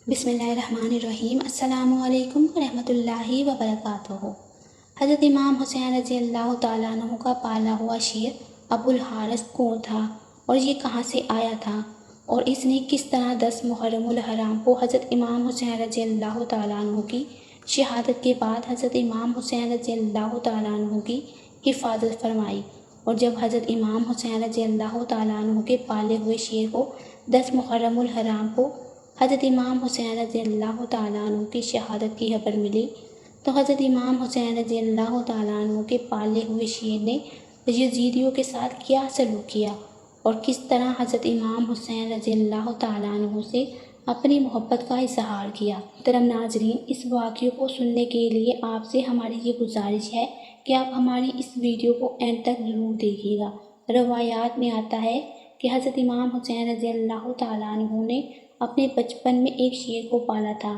بسم اللہ الرحمن الرحیم۔ السلام علیکم ورحمۃ اللہ وبرکاتہ۔ حضرت امام حسین رضی اللہ تعالیٰ عنہ کا پالا ہوا شیر ابو الحارث کون تھا اور یہ کہاں سے آیا تھا، اور اس نے کس طرح 10 محرم الحرام کو حضرت امام حسین رضی اللہ تعالیٰ عنہ کی شہادت کے بعد حضرت امام حسین رضی اللہ تعالیٰ عنہ کی حفاظت فرمائی، اور جب حضرت امام حسین رضی اللہ تعالیٰ عنہ کے پالے ہوئے شیر کو 10 محرم الحرام کو حضرت امام حسین رضی اللہ تعالیٰ عنہ کی شہادت کی خبر ملی، تو حضرت امام حسین رضی اللہ تعالیٰ عنہ کے پالے ہوئے شیر نے یزیدیوں کے ساتھ کیا سلوک کیا اور کس طرح حضرت امام حسین رضی اللہ تعالیٰ عنہ سے اپنی محبت کا اظہار کیا۔ محترم ناظرین، اس واقعے کو سننے کے لیے آپ سے ہماری یہ گزارش ہے کہ آپ ہماری اس ویڈیو کو اینڈ تک ضرور دیکھیے گا۔ روایات میں آتا ہے کہ حضرت امام حسین رضی اللہ تعالیٰ عنہ نے اپنے بچپن میں ایک شیر کو پالا تھا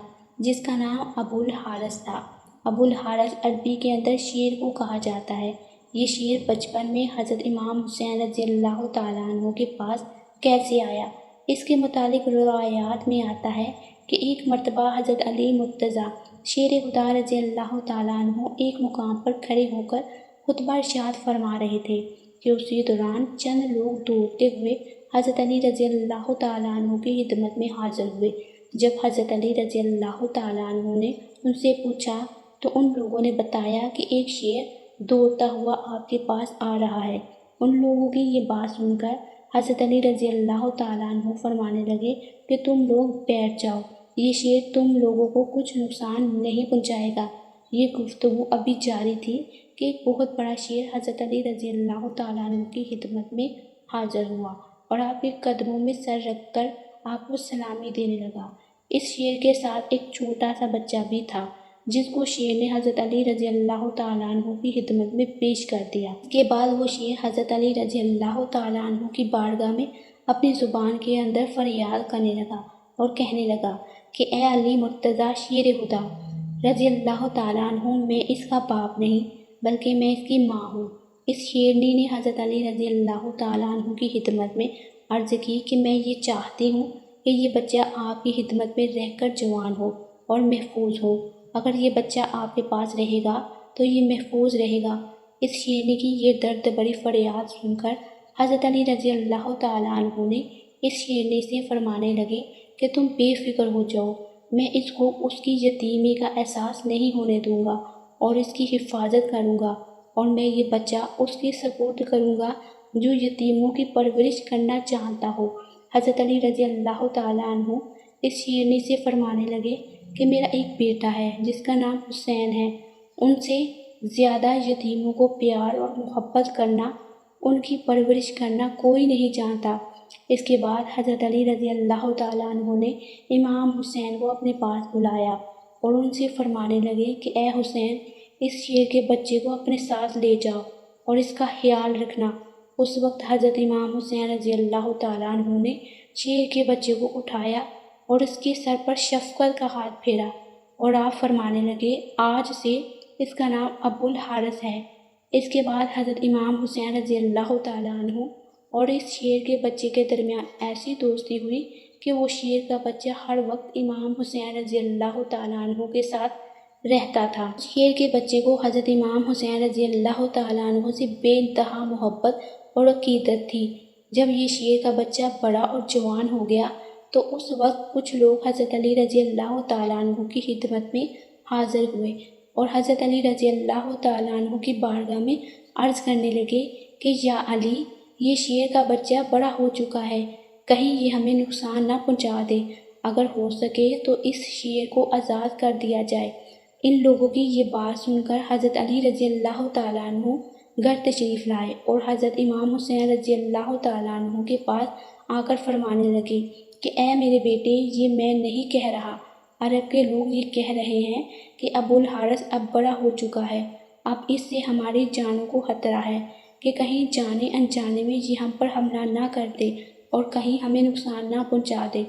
جس کا نام ابو الحارث تھا۔ ابو الحارث عربی کے اندر شیر کو کہا جاتا ہے۔ یہ شیر بچپن میں حضرت امام حسین رضی اللہ تعالیٰ عنہ کے پاس کیسے آیا؟ اس کے متعلق روایات میں آتا ہے کہ ایک مرتبہ حضرت علی مرتضیٰ شیر خدا رضی اللہ تعالیٰ عنہ ایک مقام پر کھڑے ہو کر خطبہ ارشاد فرما رہے تھے کہ اسی دوران چند لوگ دوڑتے ہوئے حضرت علی رضی اللہ تعالیٰ عنہ کی خدمت میں حاضر ہوئے۔ جب حضرت علی رضی اللہ تعالیٰ عنہ نے ان سے پوچھا تو ان لوگوں نے بتایا کہ ایک شیر دوڑتا ہوا آپ کے پاس آ رہا ہے۔ ان لوگوں کی یہ بات سن کر حضرت علی رضی اللہ تعالیٰ عنہ فرمانے لگے کہ تم لوگ بیٹھ جاؤ، یہ شیر تم لوگوں کو کچھ نقصان نہیں پہنچائے گا۔ یہ گفتگو ابھی جاری تھی کہ ایک بہت بڑا شیر حضرت علی رضی اللہ تعالیٰ عنہ کی خدمت میں حاضر ہوا اور آپ کے قدموں میں سر رکھ کر آپ کو سلامی دینے لگا۔ اس شیر کے ساتھ ایک چھوٹا سا بچہ بھی تھا جس کو شیر نے حضرت علی رضی اللہ تعالیٰ عنہ کی خدمت میں پیش کر دیا۔ اس کے بعد وہ شیر حضرت علی رضی اللہ تعالیٰ عنہ کی بارگاہ میں اپنی زبان کے اندر فریاد کرنے لگا اور کہنے لگا کہ اے علی مرتضیٰ شیر خدا رضی اللہ تعالیٰ عنہ، میں اس کا باپ نہیں بلکہ میں اس کی ماں ہوں۔ اس شیرنی نے حضرت علی رضی اللہ تعالیٰ عنہ کی خدمت میں عرض کی کہ میں یہ چاہتی ہوں کہ یہ بچہ آپ کی خدمت میں رہ کر جوان ہو اور محفوظ ہو۔ اگر یہ بچہ آپ کے پاس رہے گا تو یہ محفوظ رہے گا۔ اس شیرنی کی یہ درد بڑی فریاد سن کر حضرت علی رضی اللہ تعالیٰ عنہ نے اس شیرنی سے فرمانے لگے کہ تم بے فکر ہو جاؤ، میں اس کو اس کی یتیمی کا احساس نہیں ہونے دوں گا اور اس کی حفاظت کروں گا، اور میں یہ بچہ اس کے سپرد کروں گا جو یتیموں کی پرورش کرنا چاہتا ہو۔ حضرت علی رضی اللہ تعالیٰ عنہ اس شیرنی سے فرمانے لگے کہ میرا ایک بیٹا ہے جس کا نام حسین ہے، ان سے زیادہ یتیموں کو پیار اور محبت کرنا، ان کی پرورش کرنا کوئی نہیں جانتا۔ اس کے بعد حضرت علی رضی اللہ تعالیٰ عنہ نے امام حسین کو اپنے پاس بلایا اور ان سے فرمانے لگے کہ اے حسین، اس شیر کے بچے کو اپنے ساتھ لے جاؤ اور اس کا خیال رکھنا۔ اس وقت حضرت امام حسین رضی اللہ تعالیٰ عنہ نے شیر کے بچے کو اٹھایا اور اس کے سر پر شفقت کا ہاتھ پھیرا اور آپ فرمانے لگے آج سے اس کا نام ابو الحارث ہے۔ اس کے بعد حضرت امام حسین رضی اللہ تعالیٰ عنہ اور اس شیر کے بچے کے درمیان ایسی دوستی ہوئی کہ وہ شیر کا بچہ ہر وقت امام حسین رضی اللہ تعالیٰ عنہ کے ساتھ رہتا تھا۔ شیر کے بچے کو حضرت امام حسین رضی اللہ تعالیٰ عنہ سے بے انتہا محبت اور عقیدت تھی۔ جب یہ شیر کا بچہ بڑا اور جوان ہو گیا تو اس وقت کچھ لوگ حضرت علی رضی اللہ تعالیٰ عنہ کی خدمت میں حاضر ہوئے اور حضرت علی رضی اللہ تعالیٰ عنہ کی بارگاہ میں عرض کرنے لگے کہ یا علی، یہ شیر کا بچہ بڑا ہو چکا ہے، کہیں یہ ہمیں نقصان نہ پہنچا دے، اگر ہو سکے تو اس شیر کو آزاد کر دیا جائے۔ ان لوگوں کی یہ بات سن کر حضرت علی رضی اللہ تعالیٰ عنہ گھر تشریف لائے اور حضرت امام حسین رضی اللہ تعالیٰ عنہ کے پاس آ کر فرمانے لگے کہ اے میرے بیٹے، یہ میں نہیں کہہ رہا، عرب کے لوگ یہ کہہ رہے ہیں کہ ابو الحارث اب بڑا ہو چکا ہے، اب اس سے ہماری جانوں کو خطرہ ہے کہ کہیں جانے انجانے میں یہ ہم پر حملہ نہ کر دے اور کہیں ہمیں نقصان نہ پہنچا دے،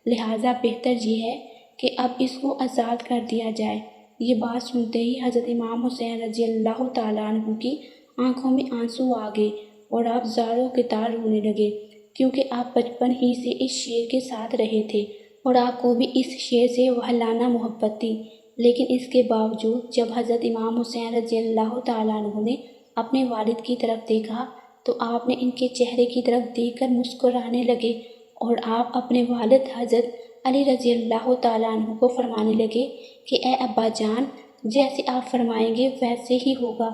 لہٰذا بہتر یہ ہے کہ اب اس کو آزاد کر دیا جائے۔ یہ بات سنتے ہی حضرت امام حسین رضی اللہ تعالیٰ عنہ کی آنکھوں میں آنسو آ گئے اور آپ زار و قطار رونے لگے، کیونکہ آپ بچپن ہی سے اس شیر کے ساتھ رہے تھے اور آپ کو بھی اس شعر سے وحلانہ محبت تھی، لیکن اس کے باوجود جب حضرت امام حسین رضی اللہ تعالیٰ عنہ نے اپنے والد کی طرف دیکھا تو آپ نے ان کے چہرے کی طرف دیکھ کر مسکرانے لگے، اور آپ اپنے والد حضرت علی رضی اللہ تعالیٰ عنہ کو فرمانے لگے کہ اے ابا جان، جیسے آپ فرمائیں گے ویسے ہی ہوگا۔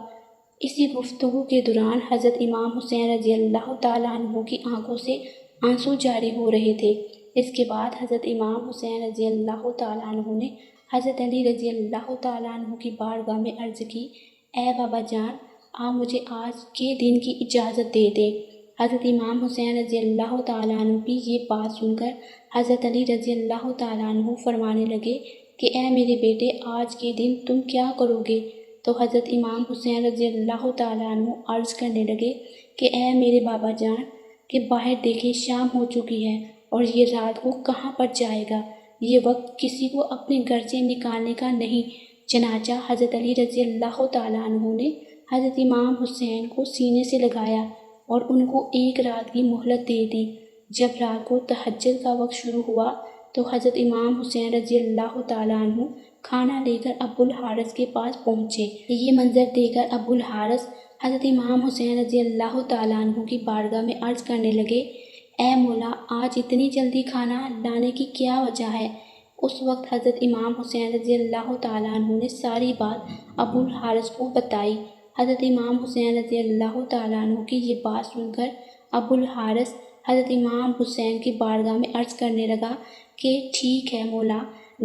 اسی گفتگو کے دوران حضرت امام حسین رضی اللہ تعالیٰ عنہ کی آنکھوں سے آنسو جاری ہو رہے تھے۔ اس کے بعد حضرت امام حسین رضی اللہ تعالیٰ عنہ نے حضرت علی رضی اللہ تعالیٰ عنہ کی بارگاہ میں عرض کی، اے بابا جان، آپ مجھے آج کے دن کی اجازت دے دیں۔ حضرت امام حسین رضی اللہ تعالیٰ عنہ کی یہ بات سن کر حضرت علی رضی اللہ تعالیٰ عنہ فرمانے لگے کہ اے میرے بیٹے، آج کے دن تم کیا کرو گے؟ تو حضرت امام حسین رضی اللہ تعالیٰ عنہ عرض کرنے لگے کہ اے میرے بابا جان، کہ باہر دیکھیں شام ہو چکی ہے اور یہ رات کو کہاں پر جائے گا، یہ وقت کسی کو اپنے گھر سے نکالنے کا نہیں۔ چنانچہ حضرت علی رضی اللہ تعالیٰ عنہ نے حضرت امام حسین کو سینے سے لگایا اور ان کو ایک رات کی مہلت دے دی۔ جب رات کو تہجد کا وقت شروع ہوا تو حضرت امام حسین رضی اللہ تعالیٰ عنہ کھانا لے کر ابو الحارث کے پاس پہنچے۔ یہ منظر دیکھ کر ابو الحارث حضرت امام حسین رضی اللہ تعالیٰ عنہ کی بارگاہ میں عرض کرنے لگے، اے مولا، آج اتنی جلدی کھانا لانے کی کیا وجہ ہے؟ اس وقت حضرت امام حسین رضی اللہ تعالیٰ عنہ نے ساری بات ابو الحارث کو بتائی۔ حضرت امام حسین رضی اللہ تعالیٰ عنہ کی یہ بات سن کر ابو الحارث حضرت امام حسین کی بارگاہ میں عرض کرنے لگا کہ ٹھیک ہے مولا،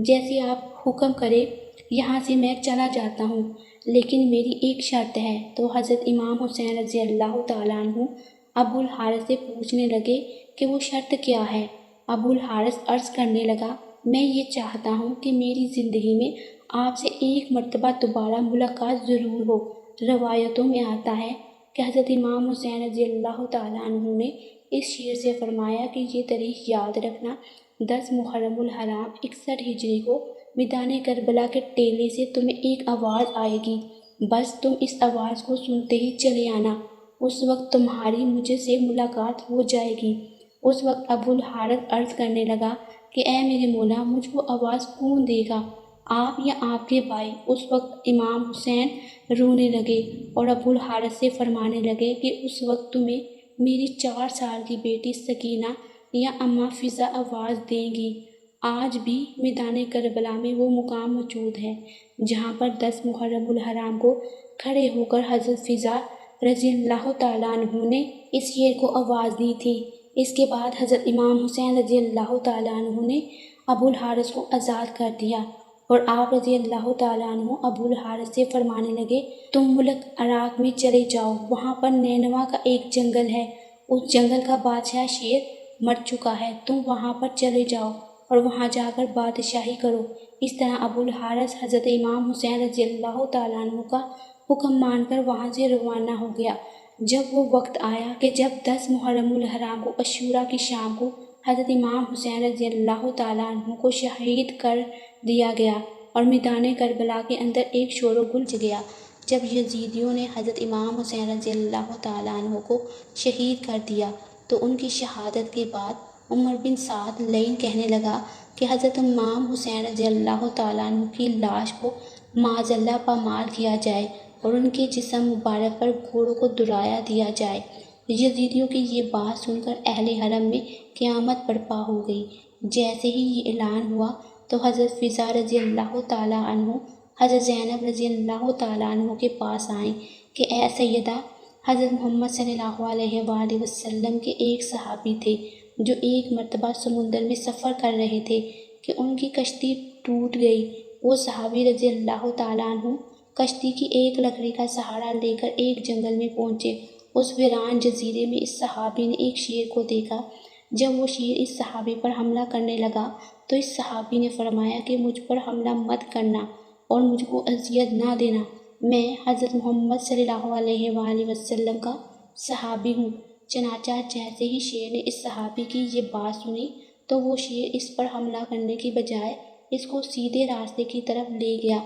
جیسے آپ حکم کرے، یہاں سے میں چلا جاتا ہوں، لیکن میری ایک شرط ہے۔ تو حضرت امام حسین رضی اللہ تعالیٰ عنہ ابو الحارث سے پوچھنے لگے کہ وہ شرط کیا ہے؟ ابو الحارث عرض کرنے لگا، میں یہ چاہتا ہوں کہ میری زندگی میں آپ سے ایک مرتبہ دوبارہ ملاقات ضرور ہو۔ روایتوں میں آتا ہے کہ حضرت امام حسین رضی اللہ تعالیٰ عنہ نے اس شعر سے فرمایا کہ یہ تاریخ یاد رکھنا، 10 محرم الحرام 61 ہجری کو میدان کربلا کے ٹیلے سے تمہیں ایک آواز آئے گی، بس تم اس آواز کو سنتے ہی چلے آنا، اس وقت تمہاری مجھ سے ملاقات ہو جائے گی۔ اس وقت ابو الحارث عرض کرنے لگا کہ اے میرے مولا، مجھ کو آواز کون دے گا، آپ یا آپ کے بھائی؟ اس وقت امام حسین رونے لگے اور ابو الحارث سے فرمانے لگے کہ اس وقت تمہیں میری 4 سال کی بیٹی سکینہ یا اماں فضا آواز دیں گی۔ آج بھی میدان کربلا میں وہ مقام موجود ہے جہاں پر 10 محرم الحرام کو کھڑے ہو کر حضرت فضا رضی اللہ تعالیٰ عنہ نے اس شعر کو آواز دی تھی۔ اس کے بعد حضرت امام حسین رضی اللہ تعالیٰ عنہ نے ابو الحارث کو آزاد کر دیا اور آپ رضی اللہ تعالیٰ عنہ ابو الحارث سے فرمانے لگے، تم ملک عراق میں چلے جاؤ، وہاں پر نینوا کا ایک جنگل ہے، اس جنگل کا بادشاہ شیر مر چکا ہے، تم وہاں پر چلے جاؤ اور وہاں جا کر بادشاہی کرو۔ اس طرح ابو الحارث حضرت امام حسین رضی اللہ تعالیٰ عنہ کا حکم مان کر وہاں سے روانہ ہو گیا۔ جب وہ وقت آیا کہ جب 10 محرم الحرام کو عاشوراء کی شام کو حضرت امام حسین رضی اللہ تعالیٰ عنہ کو شہید کر دیا گیا اور میدان کربلا کے اندر ایک شور و گل مچ گیا، جب یزیدیوں نے حضرت امام حسین رضی اللہ تعالیٰ عنہ کو شہید کر دیا تو ان کی شہادت کے بعد عمر بن سعد لعین کہنے لگا کہ حضرت امام حسین رضی اللہ تعالیٰ عنہ کی لاش کو معاذ اللہ پامال کیا جائے اور ان کے جسم مبارک پر گھوڑوں کو درایا دیا جائے۔ یزیدیوں کی یہ بات سن کر اہل حرم میں قیامت برپا ہو گئی۔ جیسے ہی یہ اعلان ہوا تو حضرت فضا رضی اللہ تعالیٰ عنہ حضرت زینب رضی اللہ تعالیٰ عنہ کے پاس آئیں کہ اے سیدہ، حضرت محمد صلی اللہ علیہ وآلہ وسلم کے ایک صحابی تھے جو ایک مرتبہ سمندر میں سفر کر رہے تھے کہ ان کی کشتی ٹوٹ گئی۔ وہ صحابی رضی اللہ تعالیٰ عنہ کشتی کی ایک لکڑی کا سہارا لے کر ایک جنگل میں پہنچے۔ اس ویران جزیرے میں اس صحابی نے ایک شیر کو دیکھا۔ جب وہ شیر اس صحابی پر حملہ کرنے لگا تو اس صحابی نے فرمایا کہ مجھ پر حملہ مت کرنا اور مجھ کو اذیت نہ دینا، میں حضرت محمد صلی اللہ علیہ وآلہ وسلم کا صحابی ہوں۔ چنانچہ جیسے ہی شیر نے اس صحابی کی یہ بات سنی تو وہ شیر اس پر حملہ کرنے کی بجائے اس کو سیدھے راستے کی طرف لے گیا۔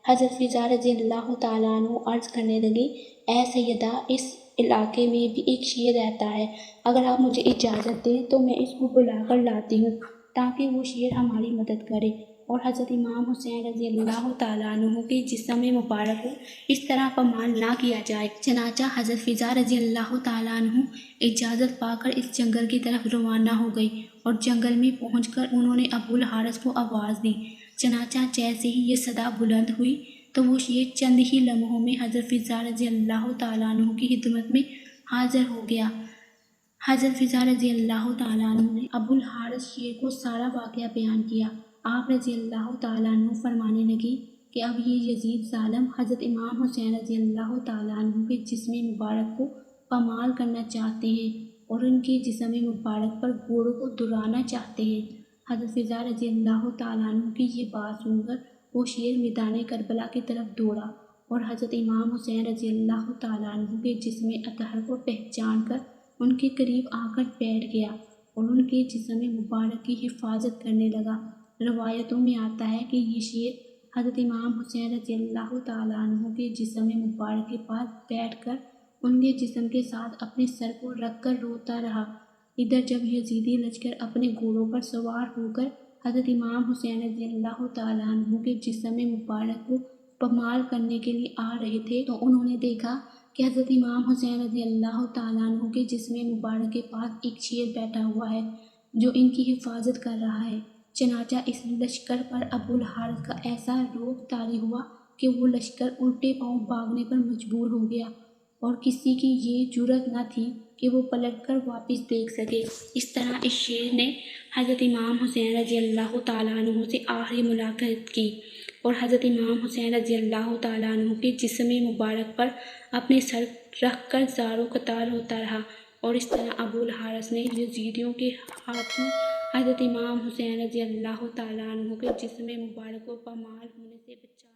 حضرت فضا رضی اللہ تعالیٰ عنہ عرض کرنے لگی، اے سیدہ، اس علاقے میں بھی ایک شیر رہتا ہے، اگر آپ مجھے اجازت دیں تو میں اس کو بلا کر لاتی ہوں۔ تاکہ وہ شیر ہماری مدد کرے اور حضرت امام حسین رضی اللہ تعالیٰ عنہ کے جسم مبارک کو اس طرح پامال نہ کیا جائے۔ چنانچہ حضرت فضا رضی اللہ تعالیٰ عنہ اجازت پا کر اس جنگل کی طرف روانہ ہو گئی اور جنگل میں پہنچ کر انہوں نے ابو الحارث کو آواز دی۔ چنانچہ جیسے ہی یہ صدا بلند ہوئی تو وہ شیر چند ہی لمحوں میں حضرت فضا رضی اللہ تعالیٰ عنہ کی خدمت میں حاضر ہو گیا۔ حضرت فضا رضی اللہ تعالیٰ عنہ نے ابو الحارث شیر کو سارا واقعہ بیان کیا۔ آپ رضی اللہ تعالیٰ عنہ فرمانے لگی کہ اب یہ یزید ظالم حضرت امام حسین رضی اللہ تعالیٰ عنہ کے جسم مبارک کو پامال کرنا چاہتے ہیں اور ان کے جسم مبارک پر گھوڑوں کو دوڑانا چاہتے ہیں۔ حضرت فضا رضی اللہ تعالیٰ عنہ کی یہ بات سن کر وہ شیر میدان کربلا کی طرف دوڑا اور حضرت امام حسین رضی اللہ تعالیٰ عنہ کے جسم اطہر کو پہچان کر ان کے قریب آ کر بیٹھ گیا اور ان کے جسم مبارک کی حفاظت کرنے لگا۔ روایتوں میں آتا ہے کہ یہ شیر حضرت امام حسین رضی اللہ تعالیٰ عنہ کے جسم مبارک کے پاس بیٹھ کر ان کے جسم کے ساتھ اپنے سر کو رکھ کر روتا رہا۔ ادھر جب یزیدی لشکر اپنے گھوڑوں پر سوار ہو کر حضرت امام حسین رضی اللہ تعالیٰ عنہ کے جسم مبارک کو پامال کرنے کے لیے آ رہے تھے تو انہوں نے دیکھا کہ حضرت امام حسین رضی اللہ تعالیٰ عنہ کے جسم مبارک کے پاس ایک شیر بیٹھا ہوا ہے جو ان کی حفاظت کر رہا ہے۔ چنانچہ اس لشکر پر ابو الحارث کا ایسا روب طاری ہوا کہ وہ لشکر الٹے پاؤں بھاگنے پر مجبور ہو گیا اور کسی کی یہ جرأت نہ تھی کہ وہ پلٹ کر واپس دیکھ سکے۔ اس طرح اس شیر نے حضرت امام حسین رضی اللہ تعالیٰ عنہ سے آخری ملاقات کی اور حضرت امام حسین رضی اللہ تعالیٰ عنہ کے جسم مبارک پر اپنے سر رکھ کر زاروں قطار روتا رہا اور اس طرح ابو الحارث نے یزیدیوں کے ہاتھوں حضرت امام حسین رضی اللہ تعالیٰ عنہ کے جسم مبارک کو پامال ہونے سے بچا۔